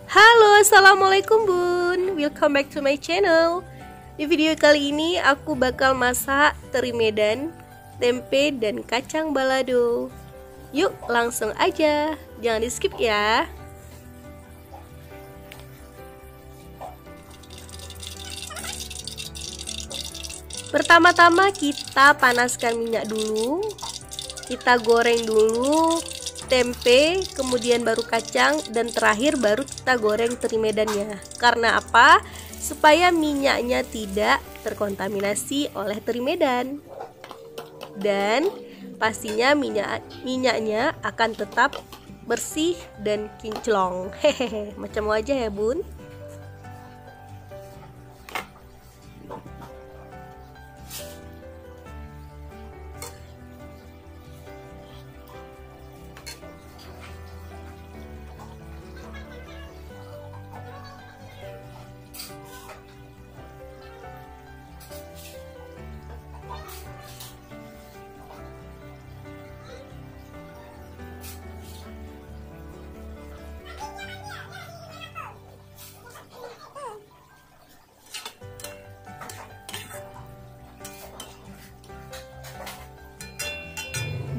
Halo, assalamualaikum bun. Welcome back to my channel. Di video kali ini aku bakal masak teri Medan, tempe dan kacang balado. Yuk langsung aja, jangan di skip ya. Pertama-tama kita panaskan minyak dulu. Kita goreng dulu tempe, kemudian baru kacang, dan terakhir baru kita goreng teri Medannya. Karena apa? Supaya minyaknya tidak terkontaminasi oleh teri Medan. Dan pastinya minyaknya akan tetap bersih dan kinclong. Hehehe, macam wajah ya bun.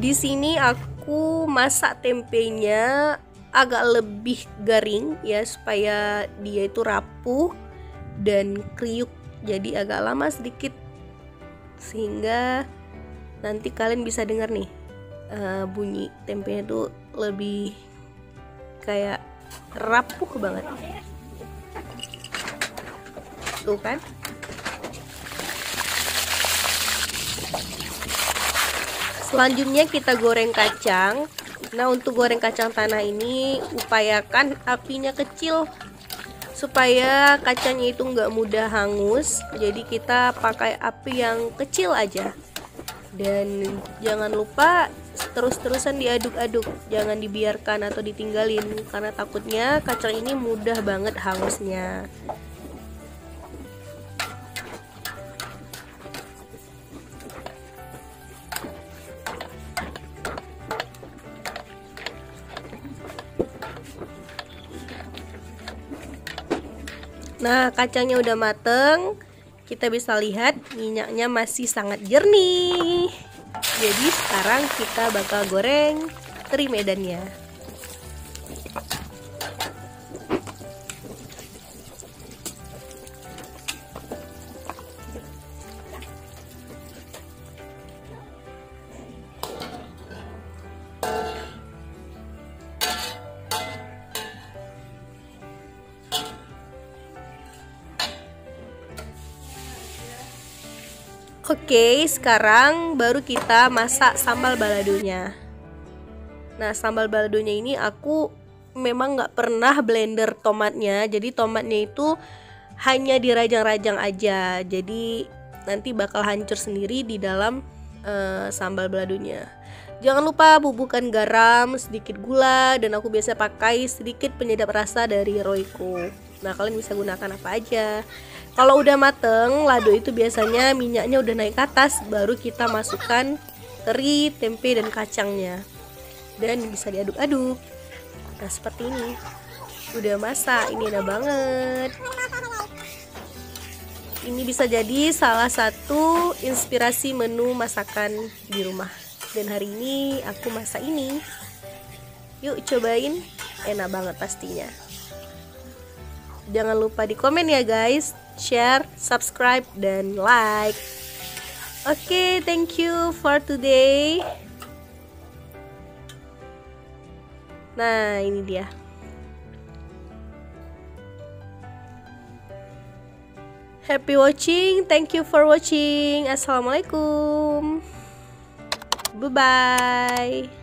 Di sini aku masak tempenya agak lebih garing ya, supaya dia itu rapuh dan kriuk, jadi agak lama sedikit, sehingga nanti kalian bisa dengar nih bunyi tempenya tuh lebih kayak rapuh banget tuh kan. Selanjutnya kita goreng kacang. Nah, untuk goreng kacang tanah ini upayakan apinya kecil supaya kacangnya itu nggak mudah hangus. Jadi kita pakai api yang kecil aja. Dan jangan lupa terus-terusan diaduk-aduk. Jangan dibiarkan atau ditinggalin, karena takutnya kacang ini mudah banget hangusnya. Nah, kacangnya udah mateng. Kita bisa lihat minyaknya masih sangat jernih. Jadi sekarang kita bakal goreng teri Medannya. Oke, sekarang baru kita masak sambal baladonya. Nah, sambal baladonya ini aku memang nggak pernah blender tomatnya. Jadi tomatnya itu hanya dirajang-rajang aja. Jadi nanti bakal hancur sendiri di dalam sambal baladonya. Jangan lupa bubuhkan garam, sedikit gula, dan aku biasa pakai sedikit penyedap rasa dari Royco. Nah, kalian bisa gunakan apa aja. Kalau udah mateng, lado itu biasanya minyaknya udah naik ke atas, baru kita masukkan teri, tempe, dan kacangnya. Dan bisa diaduk-aduk. Nah, seperti ini. Udah masak, ini enak banget. Ini bisa jadi salah satu inspirasi menu masakan di rumah. Dan hari ini aku masak ini. Yuk cobain, enak banget pastinya. Jangan lupa di komen ya guys, share, subscribe, dan like. Oke, thank you for today. Nah, ini dia. Happy watching, thank you for watching. Assalamualaikum. Bye-bye.